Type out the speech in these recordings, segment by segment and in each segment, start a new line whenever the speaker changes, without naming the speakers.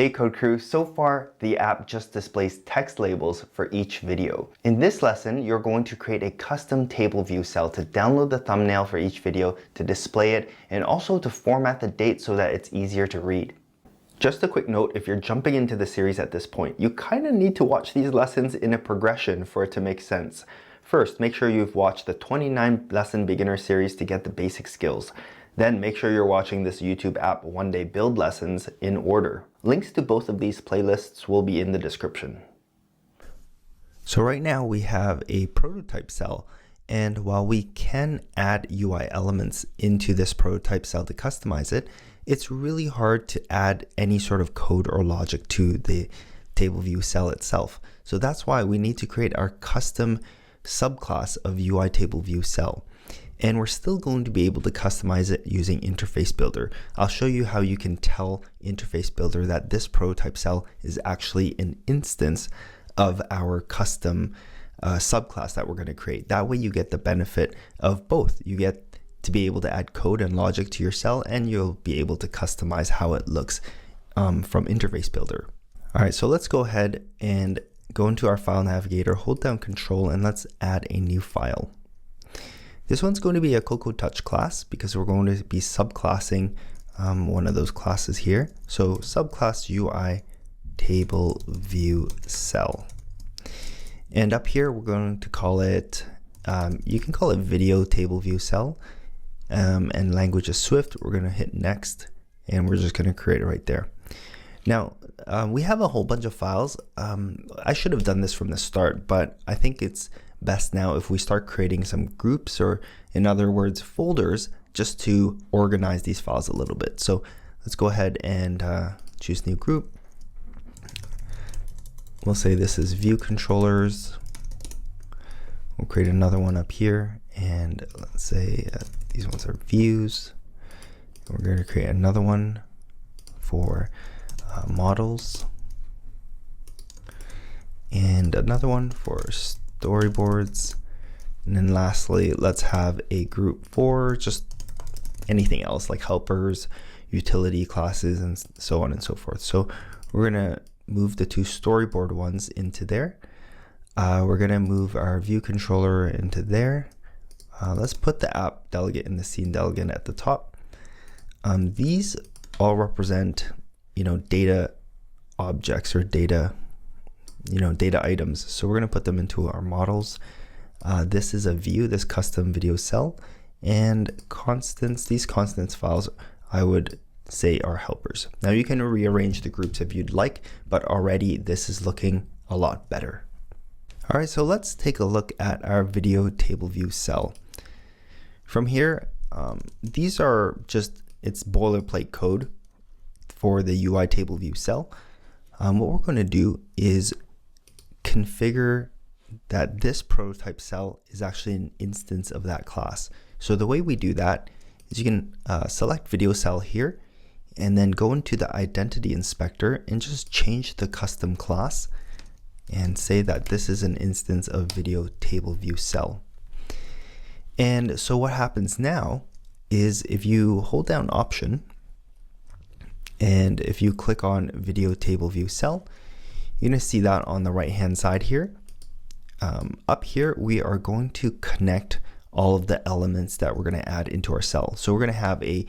Hey CodeCrew, so far the app just displays text labels for each video. In this lesson, you're going to create a custom table view cell to download the thumbnail for each video, to display it, and also to format the date so that it's easier to read. Just a quick note, if you're jumping into the series at this point, you kind of need to watch these lessons in a progression for it to make sense. First, make sure you've watched the 29 lesson beginner series to get the basic skills. Then make sure you're watching this YouTube app one day build lessons in order. Links to both of these playlists will be in the description. So right now we have a prototype cell, and while we can add UI elements into this prototype cell to customize it, it's really hard to add any sort of code or logic to the table view cell itself. So that's why we need to create our custom subclass of UITableViewCell. And we're still going to be able to customize it using Interface Builder. I'll show you how you can tell Interface Builder that this prototype cell is actually an instance of our custom subclass that we're going to create. That way you get the benefit of both. You get to be able to add code and logic to your cell, and you'll be able to customize how it looks from Interface Builder. All right, so let's go ahead and go into our file navigator, hold down Control, and let's add a new file. This one's going to be a CodeTouch class because we're going to be subclassing one of those classes here. So subclass UITableViewCell. And up here, we're going to call it, you can call it Video Table View Cell. And language is Swift. We're going to hit next, and we're just going to create it right there. Now, we have a whole bunch of files. I should have done this from the start, but I think it's best now if we start creating some groups, or in other words, folders, just to organize these files a little bit. So let's go ahead and choose new group. We'll say this is view controllers. We'll create another one up here, and let's say these ones are views. We're going to create another one for models, and another one for storyboards, and then lastly, let's have a group for just anything else like helpers, utility classes, and so on and so forth. So we're gonna move the two storyboard ones into there. We're gonna move our view controller into there. Let's put the app delegate and the scene delegate at the top. These all represent, data objects or data items. So we're going to put them into our models. This is a view, this custom video cell, and constants. These constants files I would say are helpers. Now you can rearrange the groups if you'd like, but already this is looking a lot better. All right, so let's take a look at our video table view cell. From here, these are just, it's boilerplate code for the UI table view cell. What we're going to do is configure that this prototype cell is actually an instance of that class. So the way we do that is you can select video cell here, and then go into the identity inspector and just change the custom class and say that this is an instance of video table view cell. And so what happens now is if you hold down Option, and if you click on video table view cell, you're going to see that on the right hand side here. Up here, we are going to connect all of the elements that we're going to add into our cell. So we're going to have a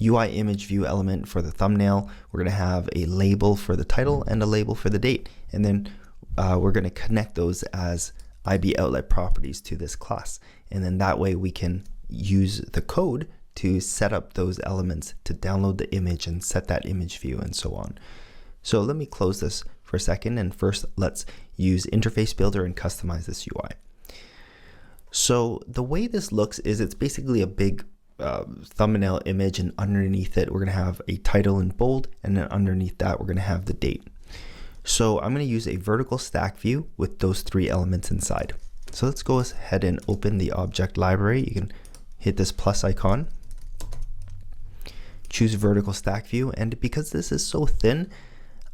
UI image view element for the thumbnail. We're going to have a label for the title and a label for the date. And then we're going to connect those as IB outlet properties to this class. And then that way we can use the code to set up those elements to download the image and set that image view and so on. So let me close this for a second, and first let's use Interface Builder and customize this UI. So the way this looks is it's basically a big thumbnail image, and underneath it we're going to have a title in bold, and then underneath that we're going to have the date. So I'm going to use a vertical stack view with those three elements inside. So let's go ahead and open the object library. You can hit this plus icon, choose vertical stack view, and because this is so thin,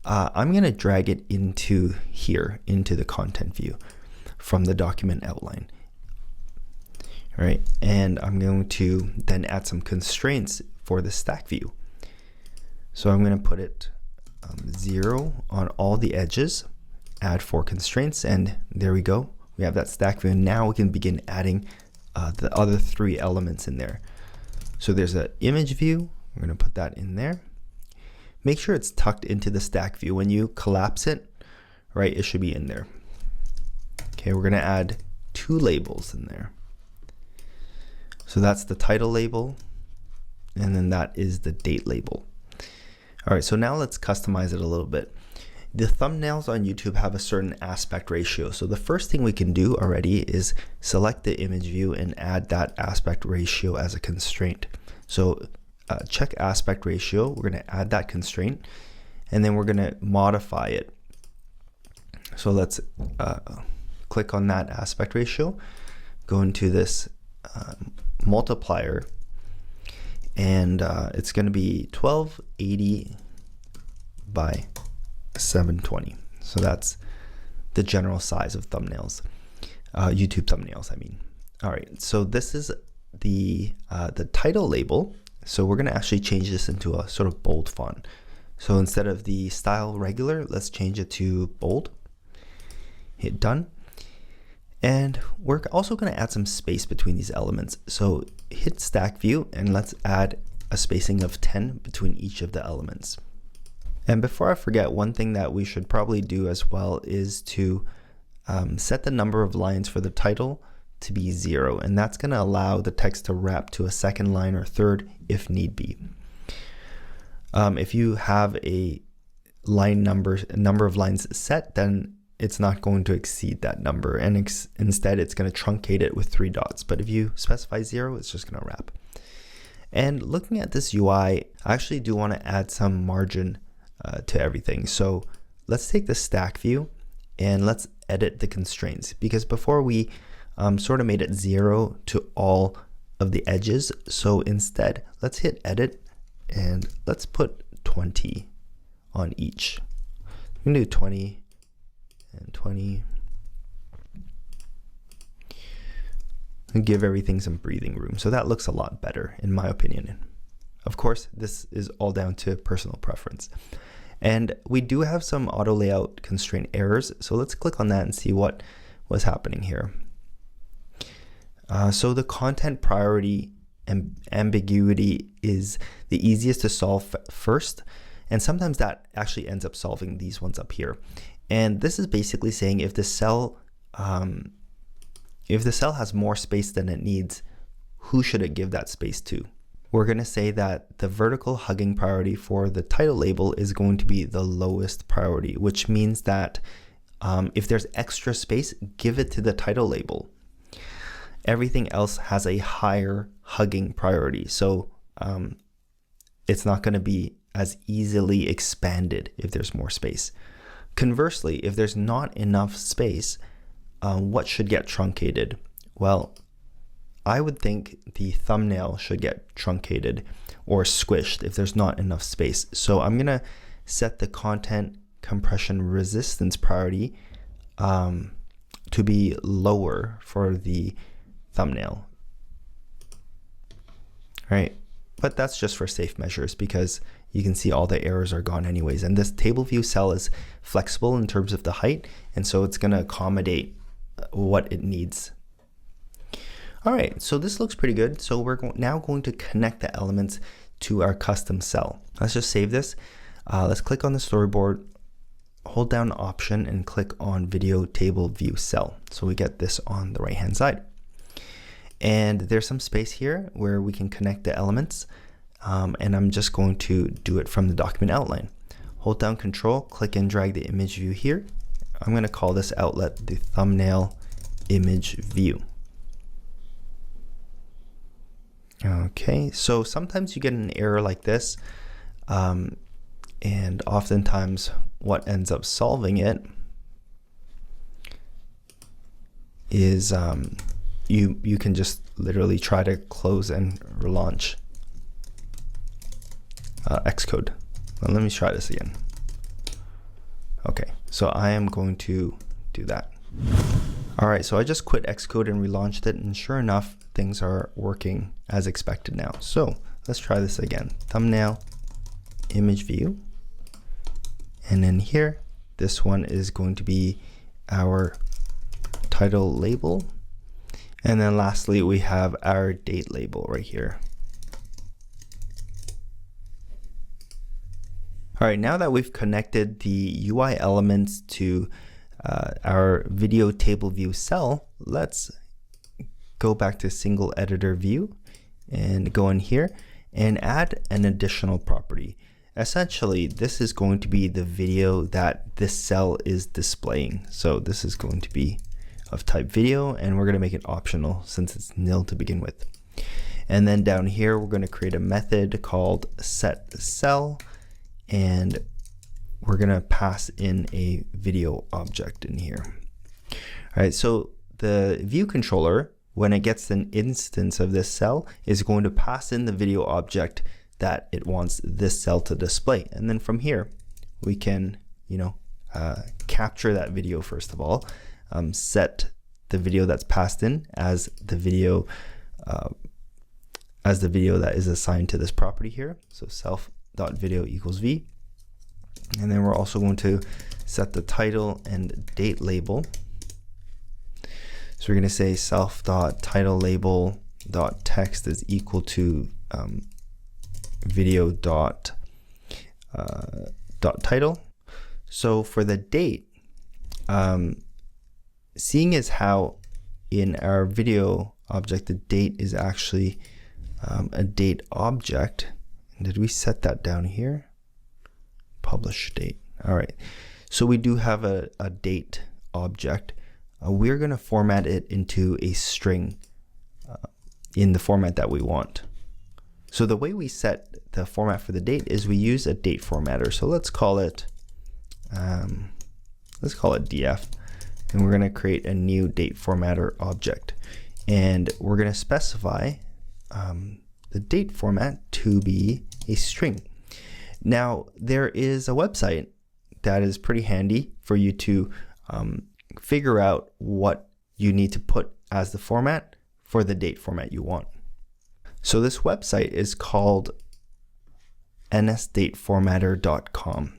I'm going to drag it into here, into the content view from the document outline. All right, and I'm going to then add some constraints for the stack view. So I'm going to put it 0 on all the edges, add 4 constraints, and there we go. We have that stack view. Now we can begin adding the other 3 elements in there. So there's an image view. We're going to put that in there. Make sure it's tucked into the stack view. When you collapse it, right, it should be in there. Okay, we're going to add 2 labels in there. So that's the title label, and then that is the date label. All right, so now let's customize it a little bit. The thumbnails on YouTube have a certain aspect ratio. So the first thing we can do already is select the image view and add that aspect ratio as a constraint. So check aspect ratio. We're going to add that constraint, and then we're going to modify it. So let's click on that aspect ratio, go into this multiplier, and it's going to be 1280 by 720. So that's the general size of thumbnails, YouTube thumbnails, I mean. All right, so this is the title label. So we're going to actually change this into a sort of bold font. So instead of the style regular, let's change it to bold. Hit done. And we're also going to add some space between these elements. So hit stack view and let's add a spacing of 10 between each of the elements. And before I forget, one thing that we should probably do as well is to set the number of lines for the title to be 0, and that's going to allow the text to wrap to a second line or third if need be. If you have a number of lines set, then it's not going to exceed that number, and instead it's going to truncate it with 3 dots. But if you specify 0, it's just going to wrap. And looking at this UI, I actually do want to add some margin to everything. So let's take the stack view and let's edit the constraints, because before we sort of made it 0 to all of the edges. So instead, let's hit edit and let's put 20 on each. We can do 20 and 20. And give everything some breathing room. So that looks a lot better in my opinion. Of course, this is all down to personal preference. And we do have some auto layout constraint errors. So let's click on that and see what was happening here. So the content priority and ambiguity is the easiest to solve first. And sometimes that actually ends up solving these ones up here. And this is basically saying if the cell has more space than it needs, who should it give that space to? We're going to say that the vertical hugging priority for the title label is going to be the lowest priority, which means that if there's extra space, give it to the title label. Everything else has a higher hugging priority, so it's not going to be as easily expanded if there's more space. Conversely, if there's not enough space, what should get truncated? Well, I would think the thumbnail should get truncated or squished if there's not enough space. So I'm going to set the content compression resistance priority to be lower for the thumbnail. Right? But that's just for safe measures, because you can see all the errors are gone anyways. And this table view cell is flexible in terms of the height, and so it's going to accommodate what it needs. All right, so this looks pretty good. So we're now going to connect the elements to our custom cell. Let's just save this. Let's click on the storyboard, hold down Option, and click on Video Table View Cell. So we get this on the right-hand side. And there's some space here where we can connect the elements. And I'm just going to do it from the document outline. Hold down Control, click and drag the image view here. I'm going to call this outlet the thumbnail image view. Okay, so sometimes you get an error like this, and oftentimes what ends up solving it is you can just literally try to close and relaunch Xcode. Well, let me try this again. Okay, so I am going to do that. All right, so I just quit Xcode and relaunched it, and sure enough, things are working as expected now. So let's try this again. Thumbnail image view, And then here, this one is going to be our title label. And then lastly, we have our date label right here. All right, now that we've connected the UI elements to our video table view cell, let's go back to single editor view and go in here and add an additional property. Essentially, this is going to be the video that this cell is displaying. So this is going to be of type video, and we're going to make it optional since it's nil to begin with. And then down here, we're going to create a method called setCell, and we're going to pass in a video object in here. All right, so the view controller, when it gets an instance of this cell, is going to pass in the video object that it wants this cell to display. And then from here, we can, capture that video first of all, set the video that's passed in as the video that is assigned to this property here. So self.video equals v. And then we're also going to set the title and date label. So we're going to say self.title label.text is equal to video dot title. So for the date, seeing as how in our video object the date is actually a date object, did we set that down here? Publish date. All right, so we do have a date object. We're going to format it into a string in the format that we want. So the way we set the format for the date is we use a date formatter. So let's call it df, and we're going to create a new date formatter object, and we're going to specify the date format to be a string. Now there is a website that is pretty handy for you to figure out what you need to put as the format for the date format you want. So this website is called NSDateFormatter.com.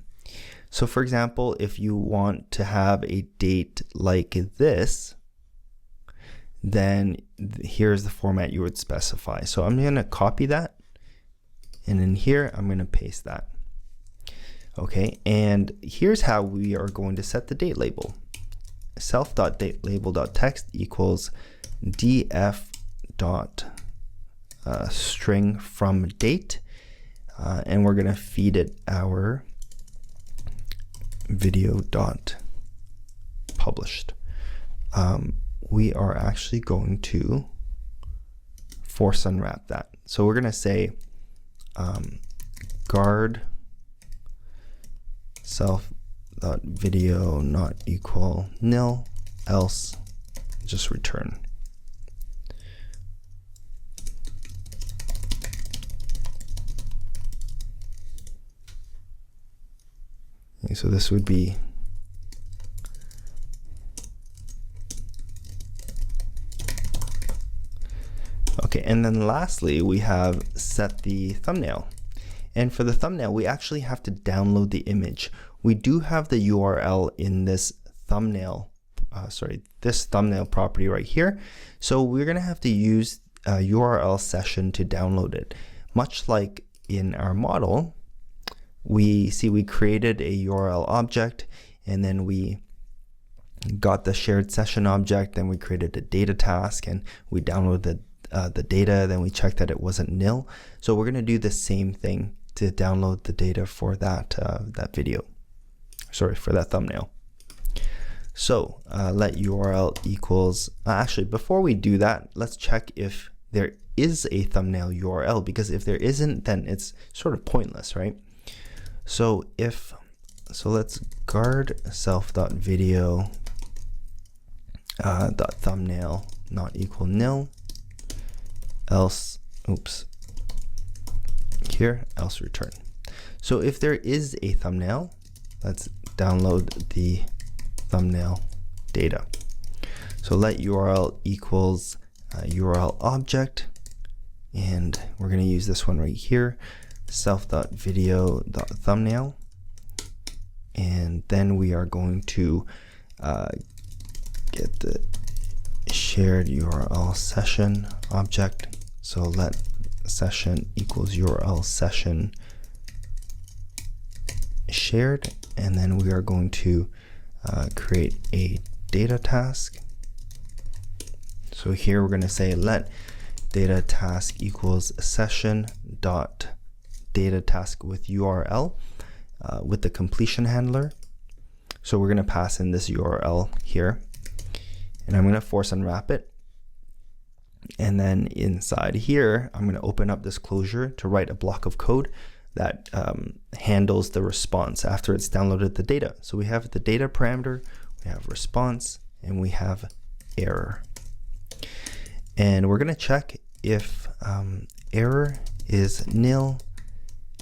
So for example, if you want to have a date like this, then here's the format you would specify. So I'm going to copy that, and in here I'm going to paste that. Okay, and here's how we are going to set the date label. Self.datelabel.text equals df.string from date, and we're going to feed it our video.published. We are actually going to force unwrap that. So we're going to say guard self.video not equal nil, else just return. Okay, so this would be okay, and then lastly we have set the thumbnail. And for the thumbnail, we actually have to download the image. We do have the URL in this thumbnail, this thumbnail property right here. So we're going to have to use a URL session to download it. Much like in our model, we created a URL object, and then we got the shared session object, then we created a data task, and we downloaded the data, then we checked that it wasn't nil. So we're going to do the same thing to download the data for that for that thumbnail. So let URL equals, actually before we do that, let's check if there is a thumbnail URL, because if there isn't, then it's sort of pointless, right? So let's guard self.video .thumbnail not equal nil, else, else return. So if there is a thumbnail, let's download the thumbnail data. So let URL equals URL object, and we're going to use this one right here, self.video.thumbnail, and and then we are going to get the shared URL session object. So let session equals URL session shared, and then we are going to create a data task. So here we're going to say let data task equals session dot data task with URL with the completion handler. So we're going to pass in this URL here, and I'm going to force unwrap it. And then inside here, I'm going to open up this closure to write a block of code that handles the response after it's downloaded the data. So we have the data parameter, we have response, and we have error. And we're going to check if error is nil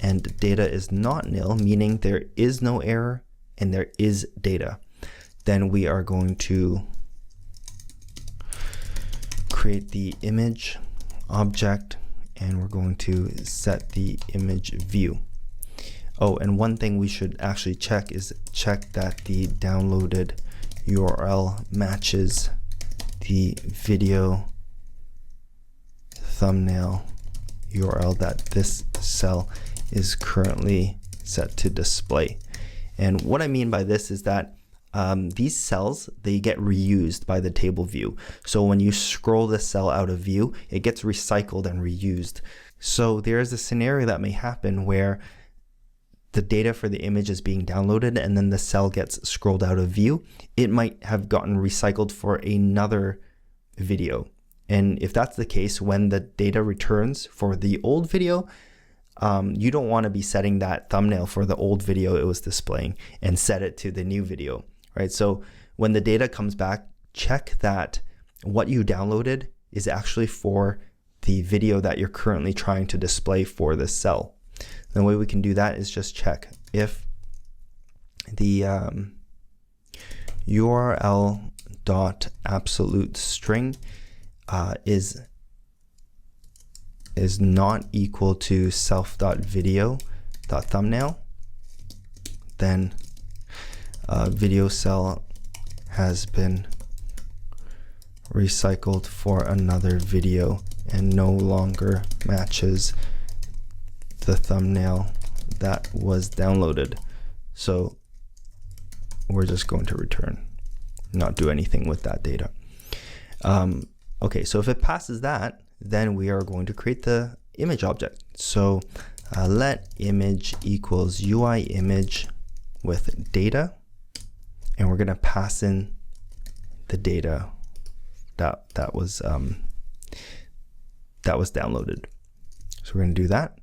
and data is not nil, meaning there is no error and there is data. Then we are going to create the image object, and we're going to set the image view. Oh, and one thing we should actually check is check that the downloaded URL matches the video thumbnail URL that this cell is currently set to display. And what I mean by this is that these cells, they get reused by the table view. So when you scroll the cell out of view, it gets recycled and reused. So there is a scenario that may happen where the data for the image is being downloaded and then the cell gets scrolled out of view. It might have gotten recycled for another video. And if that's the case, when the data returns for the old video, you don't want to be setting that thumbnail for the old video it was displaying and set it to the new video. Right, so when the data comes back, check that what you downloaded is actually for the video that you're currently trying to display for this cell. The way we can do that is just check if the URL dot absolute string is not equal to self.video.thumbnail, then video cell has been recycled for another video and no longer matches the thumbnail that was downloaded. So we're just going to return, not do anything with that data. Okay, so if it passes that, then we are going to create the image object. So let image equals UIImage with data, and we're going to pass in the data that was downloaded. So we're going to do that,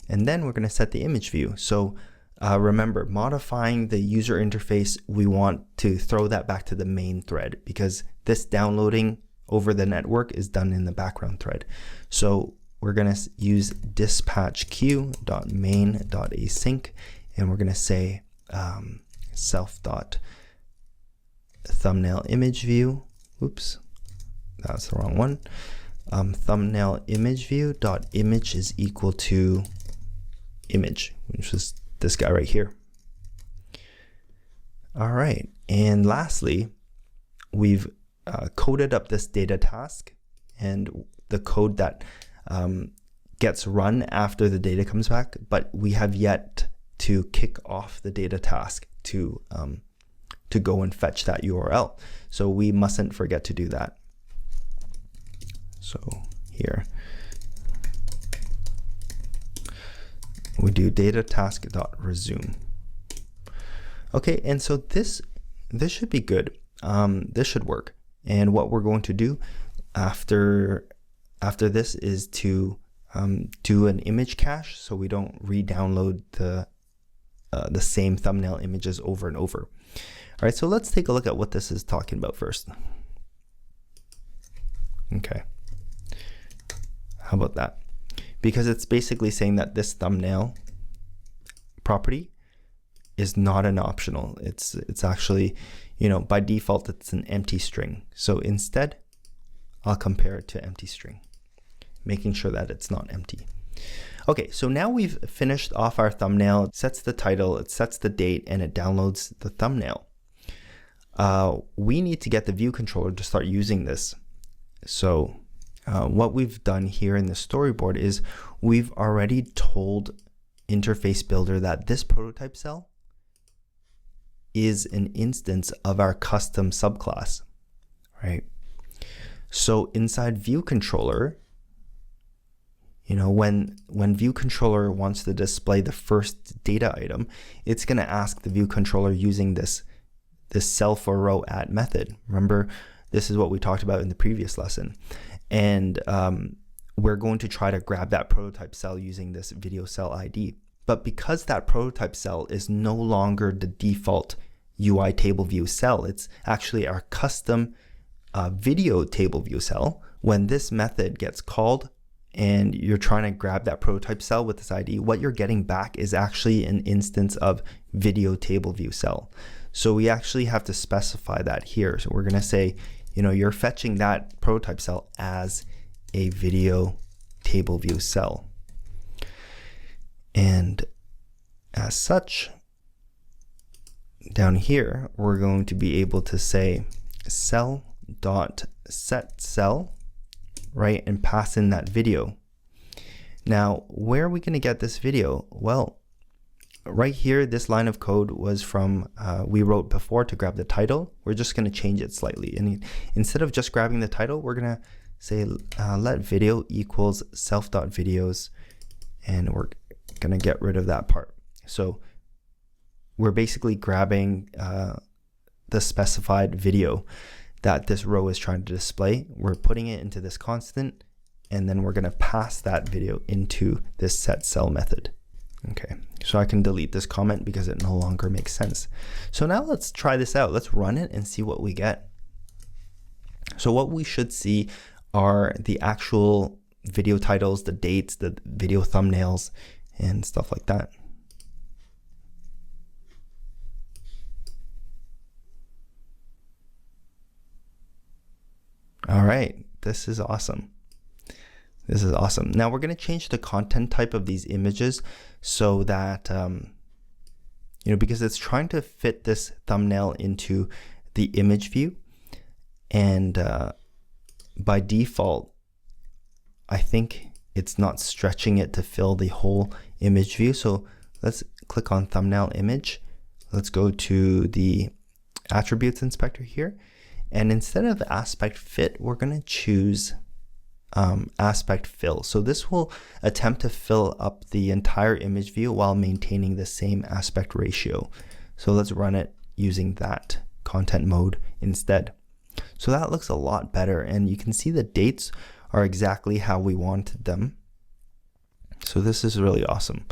and then we're going to set the image view. So remember, modifying the user interface, we want to throw that back to the main thread because this downloading over the network is done in the background thread. So we're going to use dispatch_queue.main.async, and we're going to say self.thumbnail image view. Oops, that's the wrong one. Thumbnail image view dot image is equal to image, which is this guy right here. All right, and lastly, we've coded up this data task, and the code that gets run after the data comes back, but we have yet to kick off the data task to go and fetch that URL. So we mustn't forget to do that. So here we do data task.resume. Okay, and so this should be good. This should work. And what we're going to do after this is to do an image cache, so we don't re-download the same thumbnail images over and over. All right, so let's take a look at what this is talking about first. Okay, how about that? Because it's basically saying that this thumbnail property is not an optional. It's actually, you know, by default it's an empty string. So instead, I'll compare it to empty string, making sure that it's not empty. Okay, so now we've finished off our thumbnail. It sets the title, it sets the date, and it downloads the thumbnail. We need to get the view controller to start using this. So what we've done here in the storyboard is we've already told Interface Builder that this prototype cell is an instance of our custom subclass, right? So inside view controller, you know, when view controller wants to display the first data item, it's going to ask the view controller using this cell for row at method. Remember, this is what we talked about in the previous lesson. And we're going to try to grab that prototype cell using this video cell ID. But because that prototype cell is no longer the default UI table view cell, it's actually our custom video table view cell. When this method gets called and you're trying to grab that prototype cell with this ID, what you're getting back is actually an instance of video table view cell. So we actually have to specify that here. So we're going to say, you know, you're fetching that prototype cell as a video table view cell. And as such, down here, we're going to be able to say cell.setCell, right, and pass in that video. Now, where are we going to get this video? Well, right here, this line of code was from, we wrote before to grab the title. We're just going to change it slightly. And instead of just grabbing the title, we're going to say let video equals self.videos, and we're going to get rid of that part. So we're basically grabbing the specified video that this row is trying to display. We're putting it into this constant, and then we're going to pass that video into this setCell method. Okay, so I can delete this comment because it no longer makes sense. So now let's try this out. Let's run it and see what we get. So what we should see are the actual video titles, the dates, the video thumbnails, and stuff like that. All right, this is awesome. This is awesome. Now we're going to change the content type of these images so that, you know, because it's trying to fit this thumbnail into the image view. And by default, I think it's not stretching it to fill the whole image view. So let's click on thumbnail image. Let's go to the attributes inspector here. And instead of aspect fit, we're going to choose aspect fill. So this will attempt to fill up the entire image view while maintaining the same aspect ratio. So let's run it using that content mode instead. So that looks a lot better, and you can see the dates are exactly how we wanted them. So this is really awesome.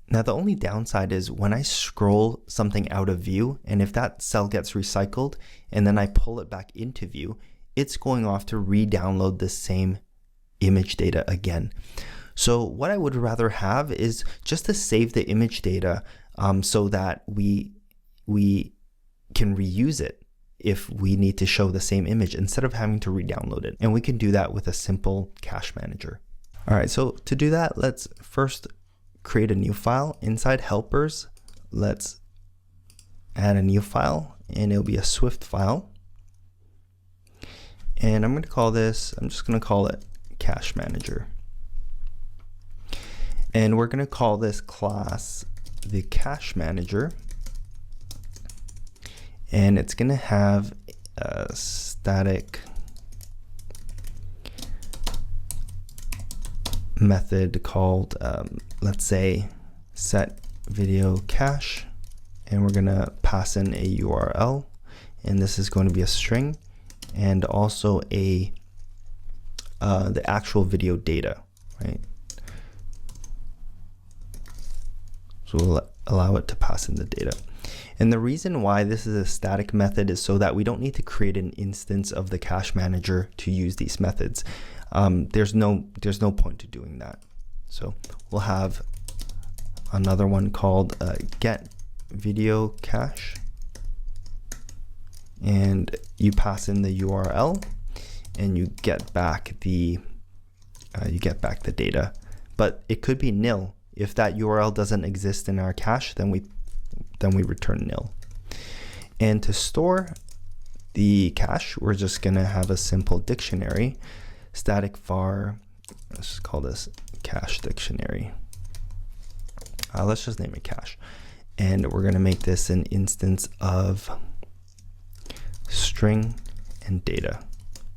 Now the only downside is when I scroll something out of view, and if that cell gets recycled and then I pull it back into view, it's going off to re-download the same image data again. So what I would rather have is just to save the image data so that we can reuse it if we need to show the same image instead of having to re-download it. And we can do that with a simple CacheManager. All right, so to do that, let's first create a new file. Inside helpers, let's add a new file, and it'll be a Swift file. And I'm going to call this, I'm just going to call it CacheManager. And we're going to call this class the CacheManager. And it's going to have a static method called, let's say, set video cache. And we're going to pass in a URL. And this is going to be a string, and also a the actual video data, right? So we'll allow it to pass in the data. And the reason why this is a static method is so that we don't need to create an instance of the CacheManager to use these methods. There's no point to doing that. So we'll have another one called get video cache, and you pass in the URL, and you get back the data but it could be nil. If that URL doesn't exist in our cache, then we return nil. And to store the cache, we're just going to have a simple dictionary, static var, let's just call this cache dictionary. Let's just name it cache. And we're going to make this an instance of string and data.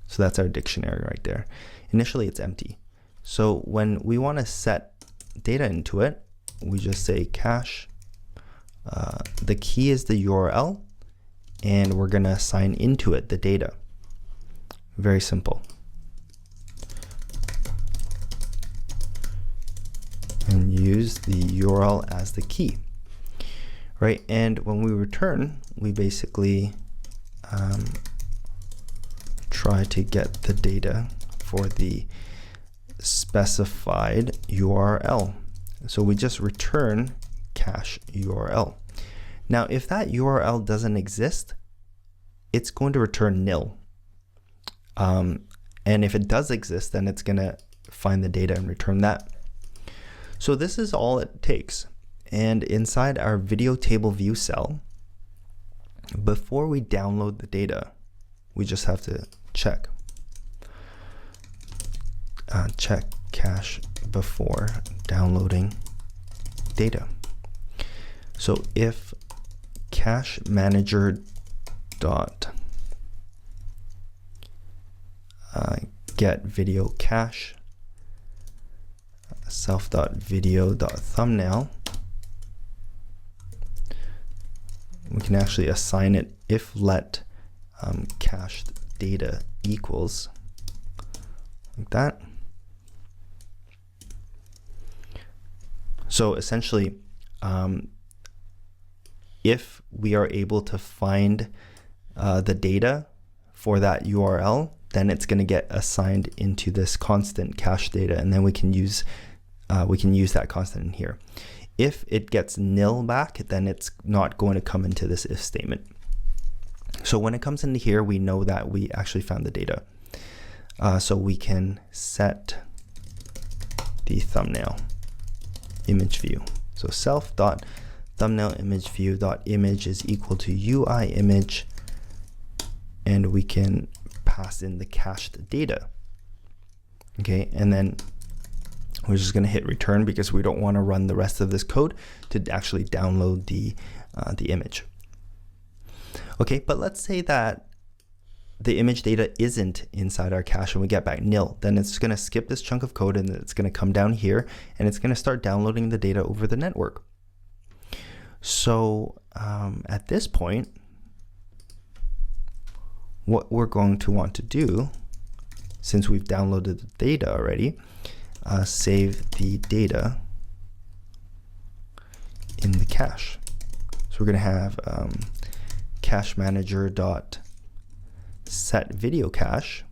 So that's our dictionary right there. Initially it's empty. So when we want to set data into it, we just say cache. The key is the URL, and we're going to assign into it the data. Very simple. And use the URL as the key, right? And when we return, we basically try to get the data for the specified URL. So we just return cache URL. Now, if that URL doesn't exist, it's going to return nil. And if it does exist, then it's going to find the data and return that. So this is all it takes. And inside our UITableViewCell, before we download the data, we just have to check cache before downloading data. So if CacheManager dot get video cache self.video.thumbnail, we can actually assign it if let cached data equals, like that. So essentially, if we are able to find the data for that URL, then it's going to get assigned into this constant cache data, and then we can use that constant in here. If it gets nil back, then it's not going to come into this if statement. So when it comes into here, we know that we actually found the data. So we can set the thumbnail image view. So self.thumbnailImageView.image is equal to UIImage, and we can pass in the cached data. Okay, and then we're just going to hit return because we don't want to run the rest of this code to actually download the image. Okay, but let's say that the image data isn't inside our cache and we get back nil. Then it's going to skip this chunk of code and it's going to come down here and it's going to start downloading the data over the network. So at this point, what we're going to want to do, since we've downloaded the data already, save the data in the cache. So we're going to have CacheManager dot set video cache,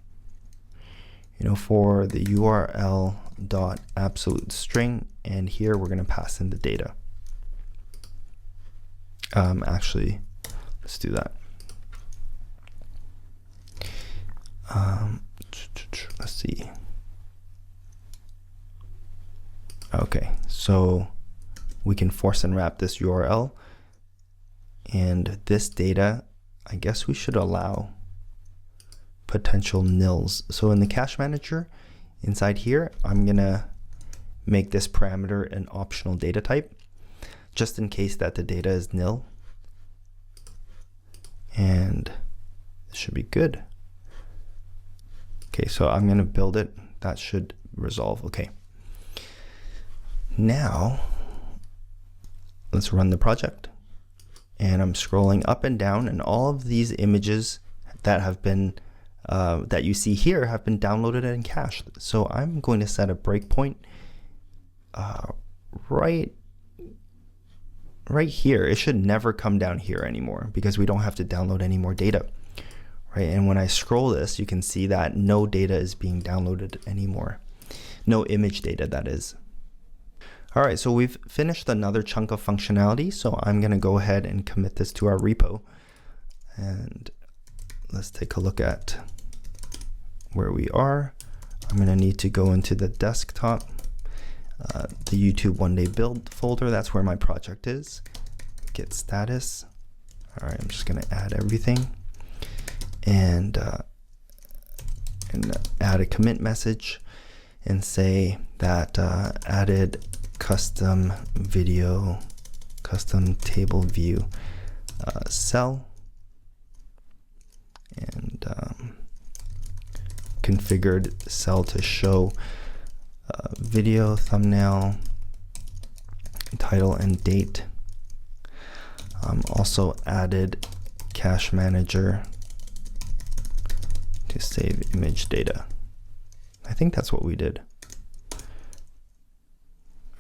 for the URL dot absolute string, and here we're going to pass in the data. Actually, let's do that. Let's see. Okay, so we can force and wrap this URL, and this data, I guess we should allow potential nils. So in the cache manager inside here, I'm gonna make this parameter an optional data type just in case that the data is nil, and it should be good. Okay, so I'm gonna build it. That should resolve. Okay, now let's run the project, and I'm scrolling up and down, and all of these images that have been that you see here have been downloaded and cached. So I'm going to set a breakpoint right here. It should never come down here anymore because we don't have to download any more data, right? And when I scroll this, you can see that no data is being downloaded anymore. No image data, that is. All right, so we've finished another chunk of functionality. So I'm going to go ahead and commit this to our repo, and let's take a look at where we are. I'm going to need to go into the desktop. the YouTube one day build folder. That's where my project is. Git status. All right, I'm just going to add everything and add a commit message and say that added custom table view cell, and configured cell to show video, thumbnail, title, and date. Also added CacheManager to save image data. I think that's what we did.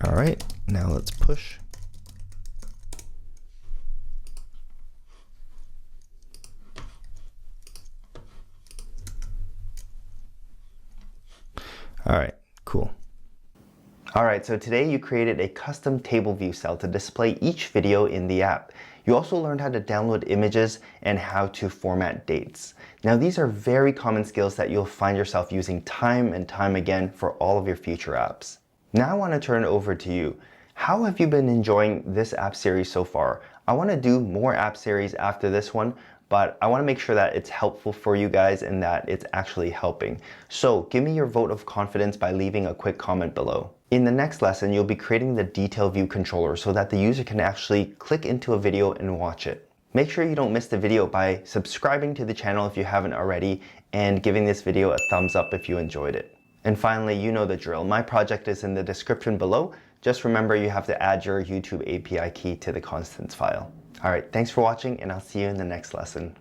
All right, now let's push. All right, cool. All right, so today you created a custom table view cell to display each video in the app. You also learned how to download images and how to format dates. Now, these are very common skills that you'll find yourself using time and time again for all of your future apps. Now I want to turn it over to you. How have you been enjoying this app series so far? I want to do more app series after this one, but I want to make sure that it's helpful for you guys and that it's actually helping. So give me your vote of confidence by leaving a quick comment below. In the next lesson, you'll be creating the detail view controller so that the user can actually click into a video and watch it. Make sure you don't miss the video by subscribing to the channel if you haven't already and giving this video a thumbs up if you enjoyed it. And finally, you know the drill. My project is in the description below. Just remember you have to add your YouTube API key to the constants file. All right, thanks for watching, and I'll see you in the next lesson.